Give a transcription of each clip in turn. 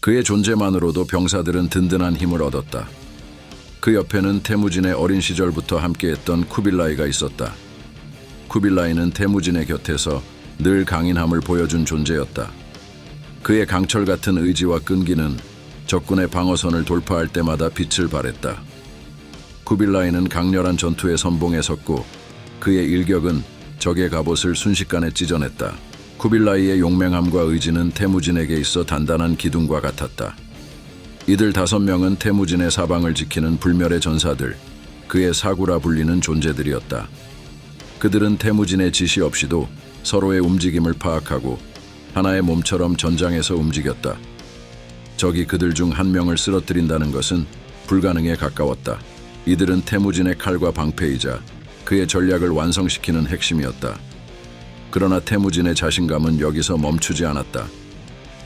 그의 존재만으로도 병사들은 든든한 힘을 얻었다. 그 옆에는 태무진의 어린 시절부터 함께했던 쿠빌라이가 있었다. 쿠빌라이는 태무진의 곁에서 늘 강인함을 보여준 존재였다. 그의 강철 같은 의지와 끈기는 적군의 방어선을 돌파할 때마다 빛을 발했다. 쿠빌라이는 강렬한 전투의 선봉에 섰고 그의 일격은 적의 갑옷을 순식간에 찢어냈다. 쿠빌라이의 용맹함과 의지는 태무진에게 있어 단단한 기둥과 같았다. 이들 5명은 태무진의 사방을 지키는 불멸의 전사들, 그의 사구라 불리는 존재들이었다. 그들은 태무진의 지시 없이도 서로의 움직임을 파악하고 하나의 몸처럼 전장에서 움직였다. 적이 그들 중 한 명을 쓰러뜨린다는 것은 불가능에 가까웠다. 이들은 태무진의 칼과 방패이자 그의 전략을 완성시키는 핵심이었다. 그러나 태무진의 자신감은 여기서 멈추지 않았다.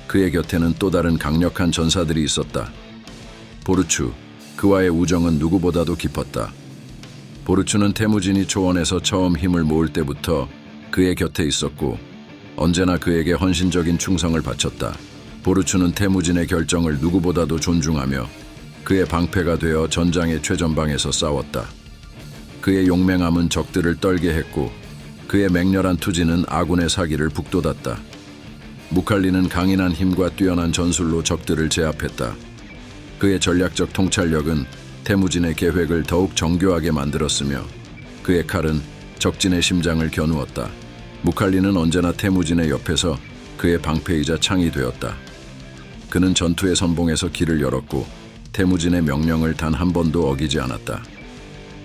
그의 곁에는 또 다른 강력한 전사들이 있었다. 보르추, 그와의 우정은 누구보다도 깊었다. 보르추는 태무진이 초원에서 처음 힘을 모을 때부터 그의 곁에 있었고 언제나 그에게 헌신적인 충성을 바쳤다. 보르추는 태무진의 결정을 누구보다도 존중하며 그의 방패가 되어 전장의 최전방에서 싸웠다. 그의 용맹함은 적들을 떨게 했고 그의 맹렬한 투지는 아군의 사기를 북돋았다. 무칼리는 강인한 힘과 뛰어난 전술로 적들을 제압했다. 그의 전략적 통찰력은 태무진의 계획을 더욱 정교하게 만들었으며 그의 칼은 적진의 심장을 겨누었다. 무칼리는 언제나 태무진의 옆에서 그의 방패이자 창이 되었다. 그는 전투의 선봉에서 길을 열었고 태무진의 명령을 단 한 번도 어기지 않았다.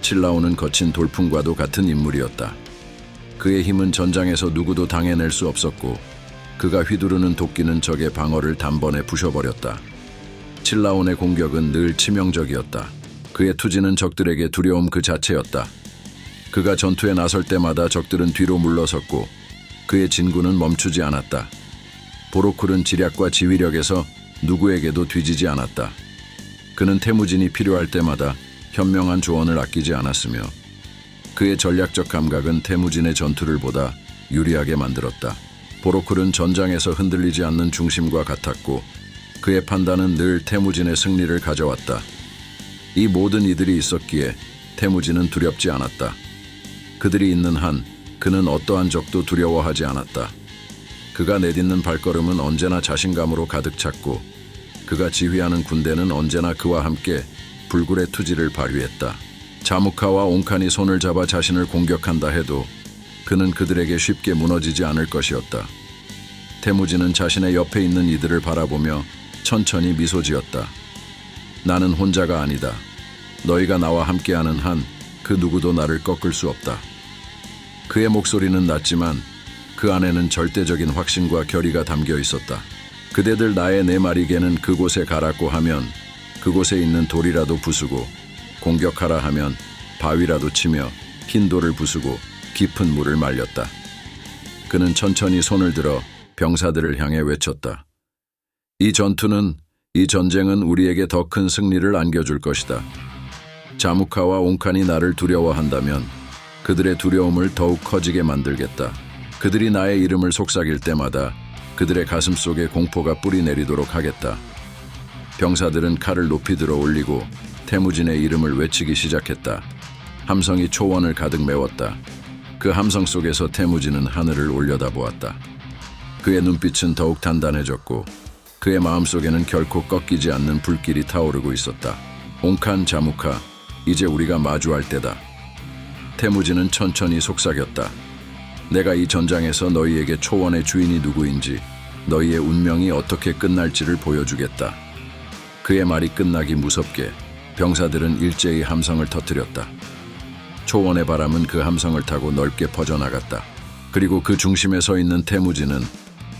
칠라오는 거친 돌풍과도 같은 인물이었다. 그의 힘은 전장에서 누구도 당해낼 수 없었고 그가 휘두르는 도끼는 적의 방어를 단번에 부셔버렸다. 칠라온의 공격은 늘 치명적이었다. 그의 투지는 적들에게 두려움 그 자체였다. 그가 전투에 나설 때마다 적들은 뒤로 물러섰고 그의 진군은 멈추지 않았다. 보로쿨은 지략과 지휘력에서 누구에게도 뒤지지 않았다. 그는 태무진이 필요할 때마다 현명한 조언을 아끼지 않았으며 그의 전략적 감각은 태무진의 전투를 보다 유리하게 만들었다. 보로쿨은 전장에서 흔들리지 않는 중심과 같았고 그의 판단은 늘 태무진의 승리를 가져왔다. 이 모든 이들이 있었기에 태무진은 두렵지 않았다. 그들이 있는 한 그는 어떠한 적도 두려워하지 않았다. 그가 내딛는 발걸음은 언제나 자신감으로 가득 찼고 그가 지휘하는 군대는 언제나 그와 함께 불굴의 투지를 발휘했다. 자무카와 옹칸이 손을 잡아 자신을 공격한다 해도 그는 그들에게 쉽게 무너지지 않을 것이었다. 태무진은 자신의 옆에 있는 이들을 바라보며 천천히 미소 지었다. 나는 혼자가 아니다. 너희가 나와 함께하는 한 그 누구도 나를 꺾을 수 없다. 그의 목소리는 낮지만 그 안에는 절대적인 확신과 결의가 담겨 있었다. 그대들 나의 네 마리 개는 그곳에 가라고 하면 그곳에 있는 돌이라도 부수고 공격하라 하면 바위라도 치며 흰 돌을 부수고 깊은 물을 말렸다. 그는 천천히 손을 들어 병사들을 향해 외쳤다. 이 전쟁은 우리에게 더 큰 승리를 안겨줄 것이다. 자무카와 옹칸이 나를 두려워한다면 그들의 두려움을 더욱 커지게 만들겠다. 그들이 나의 이름을 속삭일 때마다 그들의 가슴 속에 공포가 뿌리 내리도록 하겠다. 병사들은 칼을 높이 들어 올리고 태무진의 이름을 외치기 시작했다. 함성이 초원을 가득 메웠다. 그 함성 속에서 태무진은 하늘을 올려다보았다. 그의 눈빛은 더욱 단단해졌고 그의 마음속에는 결코 꺾이지 않는 불길이 타오르고 있었다. 옹칸, 자무카, 이제 우리가 마주할 때다. 태무진은 천천히 속삭였다. 내가 이 전장에서 너희에게 초원의 주인이 누구인지, 너희의 운명이 어떻게 끝날지를 보여주겠다. 그의 말이 끝나기 무섭게 병사들은 일제히 함성을 터뜨렸다. 초원의 바람은 그 함성을 타고 넓게 퍼져나갔다. 그리고 그 중심에 서 있는 태무진은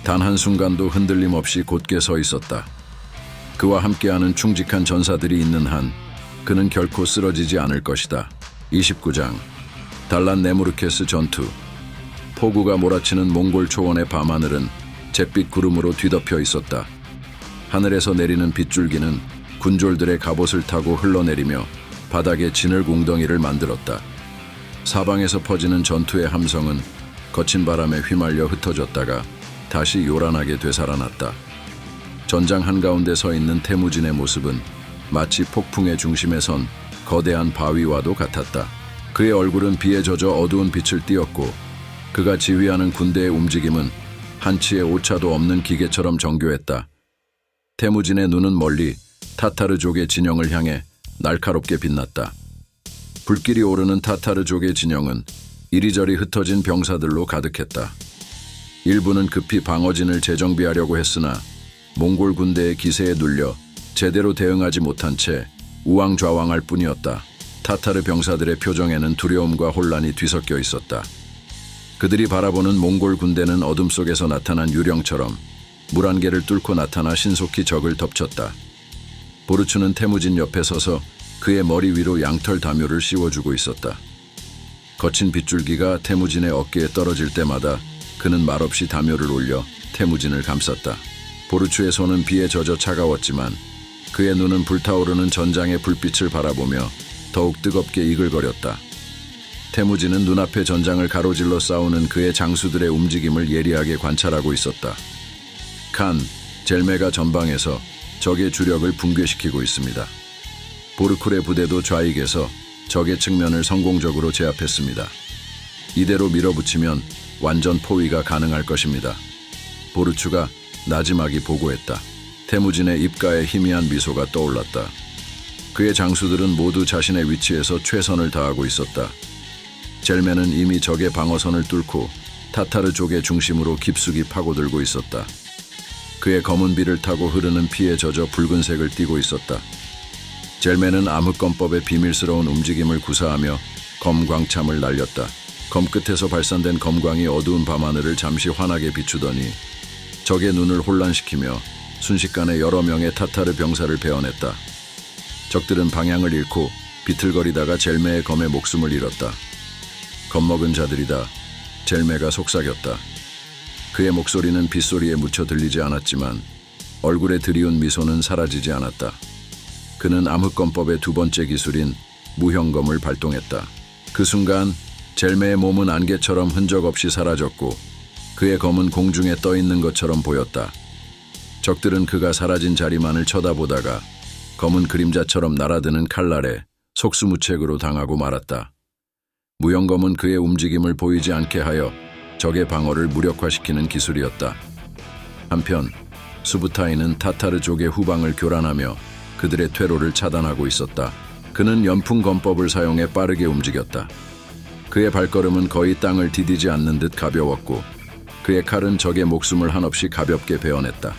단 한순간도 흔들림 없이 곧게 서 있었다. 그와 함께하는 충직한 전사들이 있는 한 그는 결코 쓰러지지 않을 것이다. 29장 달란 네무르케스 전투. 폭우가 몰아치는 몽골 초원의 밤하늘은 잿빛 구름으로 뒤덮여 있었다. 하늘에서 내리는 빗줄기는 군졸들의 갑옷을 타고 흘러내리며 바닥에 진흙 웅덩이를 만들었다. 사방에서 퍼지는 전투의 함성은 거친 바람에 휘말려 흩어졌다가 다시 요란하게 되살아났다. 전장 한가운데 서 있는 태무진의 모습은 마치 폭풍의 중심에 선 거대한 바위와도 같았다. 그의 얼굴은 비에 젖어 어두운 빛을 띠었고 그가 지휘하는 군대의 움직임은 한치의 오차도 없는 기계처럼 정교했다. 태무진의 눈은 멀리 타타르족의 진영을 향해 날카롭게 빛났다. 불길이 오르는 타타르족의 진영은 이리저리 흩어진 병사들로 가득했다. 일부는 급히 방어진을 재정비하려고 했으나 몽골 군대의 기세에 눌려 제대로 대응하지 못한 채 우왕좌왕할 뿐이었다. 타타르 병사들의 표정에는 두려움과 혼란이 뒤섞여 있었다. 그들이 바라보는 몽골 군대는 어둠 속에서 나타난 유령처럼 물안개를 뚫고 나타나 신속히 적을 덮쳤다. 보르추는 태무진 옆에 서서 그의 머리 위로 양털 담요를 씌워주고 있었다. 거친 빗줄기가 태무진의 어깨에 떨어질 때마다 그는 말없이 담요를 올려 태무진을 감쌌다. 보르추의 손은 비에 젖어 차가웠지만 그의 눈은 불타오르는 전장의 불빛을 바라보며 더욱 뜨겁게 이글거렸다. 태무진은 눈앞의 전장을 가로질러 싸우는 그의 장수들의 움직임을 예리하게 관찰하고 있었다. 칸, 젤메가 전방에서 적의 주력을 붕괴시키고 있습니다. 보르쿨의 부대도 좌익에서 적의 측면을 성공적으로 제압했습니다. 이대로 밀어붙이면 완전 포위가 가능할 것입니다. 보르추가 나지막이 보고했다. 태무진의 입가에 희미한 미소가 떠올랐다. 그의 장수들은 모두 자신의 위치에서 최선을 다하고 있었다. 젤메는 이미 적의 방어선을 뚫고 타타르족의 중심으로 깊숙이 파고들고 있었다. 그의 검은 비를 타고 흐르는 피에 젖어 붉은색을 띠고 있었다. 젤메는 암흑검법의 비밀스러운 움직임을 구사하며 검광참을 날렸다. 검 끝에서 발산된 검광이 어두운 밤하늘을 잠시 환하게 비추더니 적의 눈을 혼란시키며 순식간에 여러 명의 타타르 병사를 베어냈다. 적들은 방향을 잃고 비틀거리다가 젤메의 검에 목숨을 잃었다. 겁먹은 자들이다. 젤메가 속삭였다. 그의 목소리는 빗소리에 묻혀 들리지 않았지만 얼굴에 드리운 미소는 사라지지 않았다. 그는 암흑검법의 두 번째 기술인 무형검을 발동했다. 그 순간 젤메의 몸은 안개처럼 흔적 없이 사라졌고 그의 검은 공중에 떠 있는 것처럼 보였다. 적들은 그가 사라진 자리만을 쳐다보다가 검은 그림자처럼 날아드는 칼날에 속수무책으로 당하고 말았다. 무형검은 그의 움직임을 보이지 않게 하여 적의 방어를 무력화시키는 기술이었다. 한편 수부타이는 타타르족의 후방을 교란하며 그들의 퇴로를 차단하고 있었다. 그는 연풍검법을 사용해 빠르게 움직였다. 그의 발걸음은 거의 땅을 디디지 않는 듯 가벼웠고 그의 칼은 적의 목숨을 한없이 가볍게 베어냈다.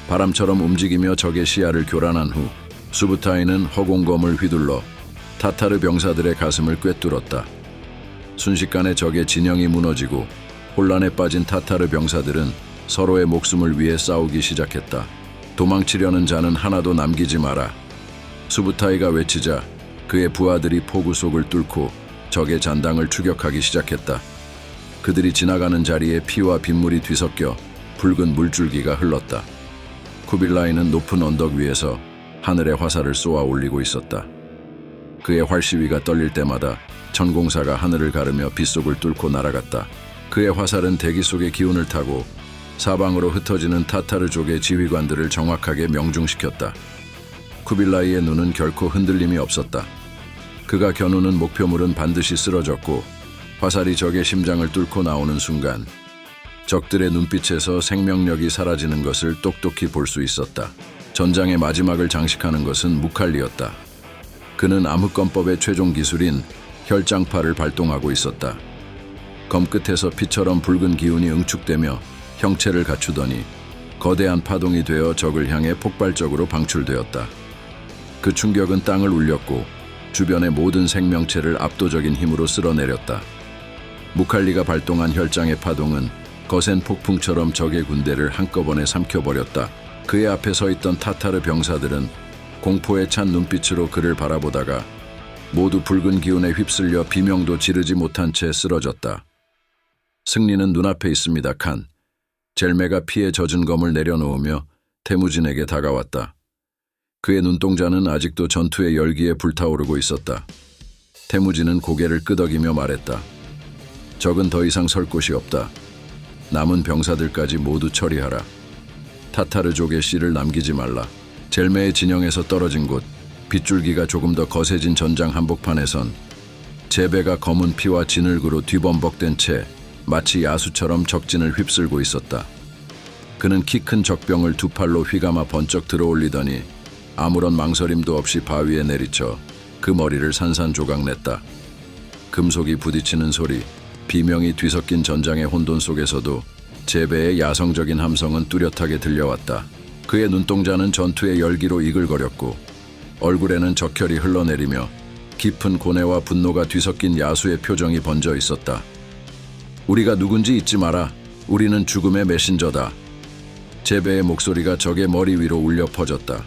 바람처럼 움직이며 적의 시야를 교란한 후 수부타이는 허공검을 휘둘러 타타르 병사들의 가슴을 꿰뚫었다. 순식간에 적의 진영이 무너지고 혼란에 빠진 타타르 병사들은 서로의 목숨을 위해 싸우기 시작했다. 도망치려는 자는 하나도 남기지 마라. 수부타이가 외치자 그의 부하들이 포구 속을 뚫고 적의 잔당을 추격하기 시작했다. 그들이 지나가는 자리에 피와 빗물이 뒤섞여 붉은 물줄기가 흘렀다. 쿠빌라이는 높은 언덕 위에서 하늘에 화살을 쏘아 올리고 있었다. 그의 활시위가 떨릴 때마다 천공사가 하늘을 가르며 빗속을 뚫고 날아갔다. 그의 화살은 대기 속의 기운을 타고 사방으로 흩어지는 타타르족의 지휘관들을 정확하게 명중시켰다. 쿠빌라이의 눈은 결코 흔들림이 없었다. 그가 겨누는 목표물은 반드시 쓰러졌고 화살이 적의 심장을 뚫고 나오는 순간 적들의 눈빛에서 생명력이 사라지는 것을 똑똑히 볼 수 있었다. 전장의 마지막을 장식하는 것은 무칼리였다. 그는 암흑검법의 최종 기술인 혈장파를 발동하고 있었다. 검 끝에서 피처럼 붉은 기운이 응축되며 형체를 갖추더니 거대한 파동이 되어 적을 향해 폭발적으로 방출되었다. 그 충격은 땅을 울렸고 주변의 모든 생명체를 압도적인 힘으로 쓸어내렸다. 무칼리가 발동한 혈장의 파동은 거센 폭풍처럼 적의 군대를 한꺼번에 삼켜버렸다. 그의 앞에 서 있던 타타르 병사들은 공포에 찬 눈빛으로 그를 바라보다가 모두 붉은 기운에 휩쓸려 비명도 지르지 못한 채 쓰러졌다. 승리는 눈앞에 있습니다, 칸. 젤메가 피에 젖은 검을 내려놓으며 태무진에게 다가왔다. 그의 눈동자는 아직도 전투의 열기에 불타오르고 있었다. 태무진은 고개를 끄덕이며 말했다. 적은 더 이상 설 곳이 없다. 남은 병사들까지 모두 처리하라. 타타르족의 씨를 남기지 말라. 젤메의 진영에서 떨어진 곳, 빗줄기가 조금 더 거세진 전장 한복판에선 제베가 검은 피와 진흙으로 뒤범벅된 채 마치 야수처럼 적진을 휩쓸고 있었다. 그는 키 큰 적병을 두 팔로 휘감아 번쩍 들어올리더니 아무런 망설임도 없이 바위에 내리쳐 그 머리를 산산조각냈다. 금속이 부딪히는 소리, 비명이 뒤섞인 전장의 혼돈 속에서도 제베의 야성적인 함성은 뚜렷하게 들려왔다. 그의 눈동자는 전투의 열기로 이글거렸고 얼굴에는 적혈이 흘러내리며 깊은 고뇌와 분노가 뒤섞인 야수의 표정이 번져 있었다. 우리가 누군지 잊지 마라. 우리는 죽음의 메신저다. 제베의 목소리가 적의 머리 위로 울려 퍼졌다.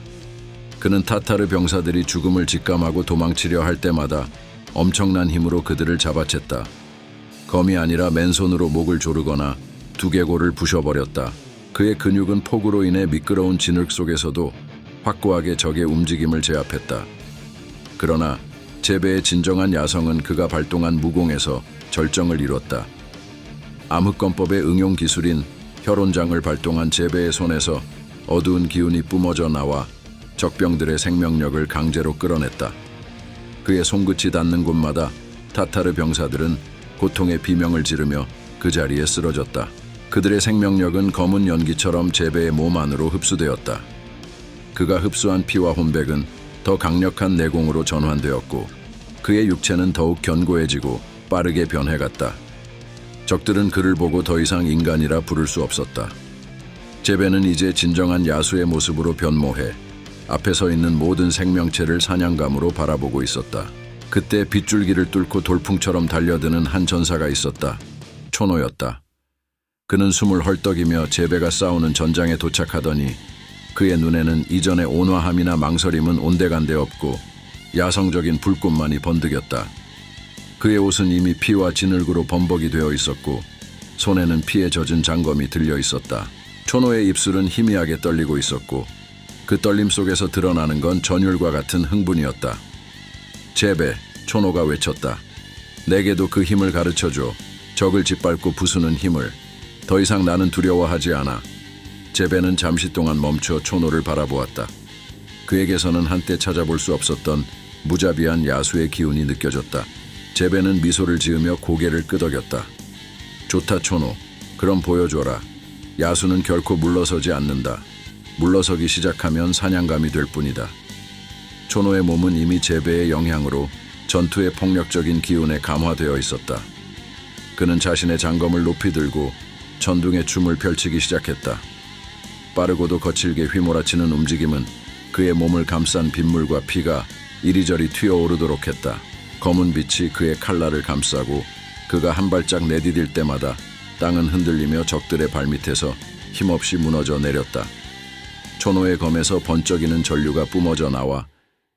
그는 타타르 병사들이 죽음을 직감하고 도망치려 할 때마다 엄청난 힘으로 그들을 잡아챘다. 검이 아니라 맨손으로 목을 조르거나 두개골을 부셔버렸다. 그의 근육은 폭우로 인해 미끄러운 진흙 속에서도 확고하게 적의 움직임을 제압했다. 그러나 제베의 진정한 야성은 그가 발동한 무공에서 절정을 이뤘다. 암흑검법의 응용 기술인 혈혼장을 발동한 제베의 손에서 어두운 기운이 뿜어져 나와 적병들의 생명력을 강제로 끌어냈다. 그의 손끝이 닿는 곳마다 타타르 병사들은 고통의 비명을 지르며 그 자리에 쓰러졌다. 그들의 생명력은 검은 연기처럼 제베의 몸 안으로 흡수되었다. 그가 흡수한 피와 혼백은 더 강력한 내공으로 전환되었고 그의 육체는 더욱 견고해지고 빠르게 변해갔다. 적들은 그를 보고 더 이상 인간이라 부를 수 없었다. 제베는 이제 진정한 야수의 모습으로 변모해 앞에 서 있는 모든 생명체를 사냥감으로 바라보고 있었다. 그때 빗줄기를 뚫고 돌풍처럼 달려드는 한 전사가 있었다. 초노였다. 그는 숨을 헐떡이며 제베가 싸우는 전장에 도착하더니 그의 눈에는 이전의 온화함이나 망설임은 온데간데 없고 야성적인 불꽃만이 번득였다. 그의 옷은 이미 피와 진흙으로 범벅이 되어 있었고 손에는 피에 젖은 장검이 들려 있었다. 초노의 입술은 희미하게 떨리고 있었고 그 떨림 속에서 드러나는 건 전율과 같은 흥분이었다. 제베, 초노가 외쳤다. 내게도 그 힘을 가르쳐줘. 적을 짓밟고 부수는 힘을. 더 이상 나는 두려워하지 않아. 제베는 잠시 동안 멈춰 초노를 바라보았다. 그에게서는 한때 찾아볼 수 없었던 무자비한 야수의 기운이 느껴졌다. 제베는 미소를 지으며 고개를 끄덕였다. 좋다 초노. 그럼 보여줘라. 야수는 결코 물러서지 않는다. 물러서기 시작하면 사냥감이 될 뿐이다. 초노의 몸은 이미 제베의 영향으로 전투의 폭력적인 기운에 감화되어 있었다. 그는 자신의 장검을 높이 들고 천둥의 춤을 펼치기 시작했다. 빠르고도 거칠게 휘몰아치는 움직임은 그의 몸을 감싼 빗물과 피가 이리저리 튀어오르도록 했다. 검은 빛이 그의 칼날을 감싸고 그가 한 발짝 내디딜 때마다 땅은 흔들리며 적들의 발밑에서 힘없이 무너져 내렸다. 초노의 검에서 번쩍이는 전류가 뿜어져 나와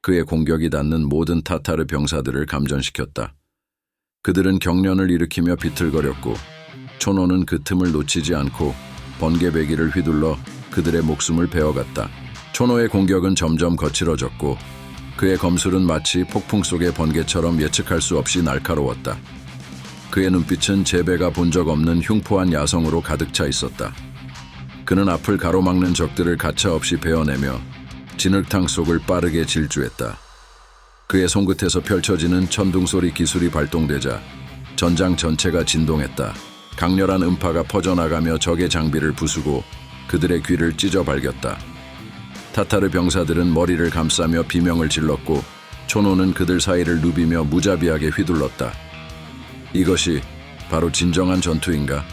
그의 공격이 닿는 모든 타타르 병사들을 감전시켰다. 그들은 경련을 일으키며 비틀거렸고 초노는 그 틈을 놓치지 않고 번개배기를 휘둘러 그들의 목숨을 베어갔다. 초노의 공격은 점점 거칠어졌고 그의 검술은 마치 폭풍 속의 번개처럼 예측할 수 없이 날카로웠다. 그의 눈빛은 제베가 본 적 없는 흉포한 야성으로 가득 차 있었다. 그는 앞을 가로막는 적들을 가차없이 베어내며 진흙탕 속을 빠르게 질주했다. 그의 손끝에서 펼쳐지는 천둥소리 기술이 발동되자 전장 전체가 진동했다. 강렬한 음파가 퍼져나가며 적의 장비를 부수고 그들의 귀를 찢어 발겼다. 타타르 병사들은 머리를 감싸며 비명을 질렀고 초노는 그들 사이를 누비며 무자비하게 휘둘렀다. 이것이 바로 진정한 전투인가?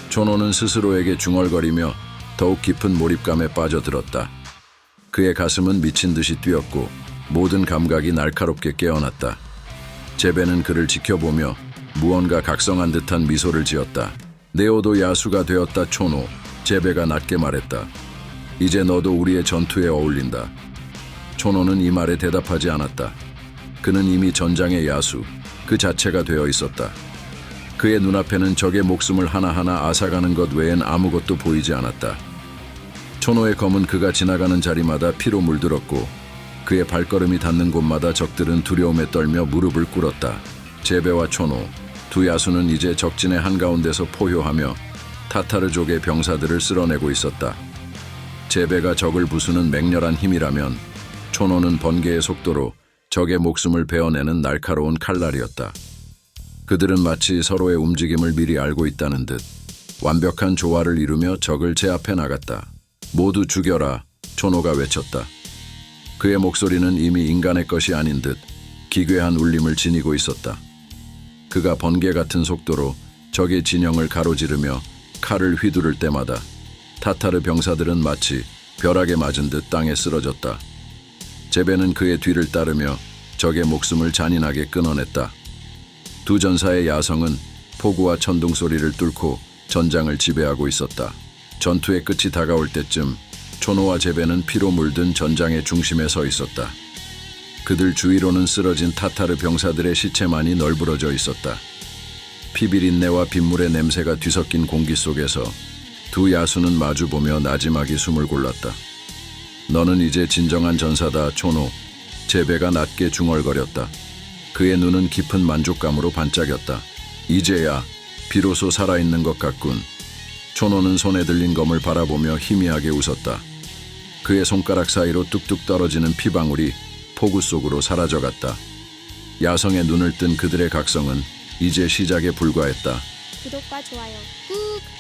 초노는 스스로에게 중얼거리며 더욱 깊은 몰입감에 빠져들었다. 그의 가슴은 미친 듯이 뛰었고 모든 감각이 날카롭게 깨어났다. 제베는 그를 지켜보며 무언가 각성한 듯한 미소를 지었다. 네오도 야수가 되었다 초노. 제베가 낮게 말했다. 이제 너도 우리의 전투에 어울린다. 초노는 이 말에 대답하지 않았다. 그는 이미 전장의 야수, 그 자체가 되어 있었다. 그의 눈앞에는 적의 목숨을 하나하나 앗아가는 것 외엔 아무것도 보이지 않았다. 초노의 검은 그가 지나가는 자리마다 피로 물들었고 그의 발걸음이 닿는 곳마다 적들은 두려움에 떨며 무릎을 꿇었다. 제베와 초노, 두 야수는 이제 적진의 한가운데서 포효하며 타타르족의 병사들을 쓸어내고 있었다. 제배가 적을 부수는 맹렬한 힘이라면 촌호는 번개의 속도로 적의 목숨을 베어내는 날카로운 칼날이었다. 그들은 마치 서로의 움직임을 미리 알고 있다는 듯 완벽한 조화를 이루며 적을 제압해 나갔다. 모두 죽여라, 촌호가 외쳤다. 그의 목소리는 이미 인간의 것이 아닌 듯 기괴한 울림을 지니고 있었다. 그가 번개 같은 속도로 적의 진영을 가로지르며 칼을 휘두를 때마다 타타르 병사들은 마치 벼락에 맞은 듯 땅에 쓰러졌다. 제베는 그의 뒤를 따르며 적의 목숨을 잔인하게 끊어냈다. 두 전사의 야성은 폭우와 천둥 소리를 뚫고 전장을 지배하고 있었다. 전투의 끝이 다가올 때쯤 촌호와 제베는 피로 물든 전장의 중심에 서 있었다. 그들 주위로는 쓰러진 타타르 병사들의 시체만이 널브러져 있었다. 피비린내와 빗물의 냄새가 뒤섞인 공기 속에서 두 야수는 마주보며 나지막이 숨을 골랐다. 너는 이제 진정한 전사다, 촌호. 제베가 낮게 중얼거렸다. 그의 눈은 깊은 만족감으로 반짝였다. 이제야 비로소 살아있는 것 같군. 촌호는 손에 들린 검을 바라보며 희미하게 웃었다. 그의 손가락 사이로 뚝뚝 떨어지는 피방울이 폭우 속으로 사라져갔다. 야성의 눈을 뜬 그들의 각성은 이제 시작에 불과했다. 구독과 좋아요 꾹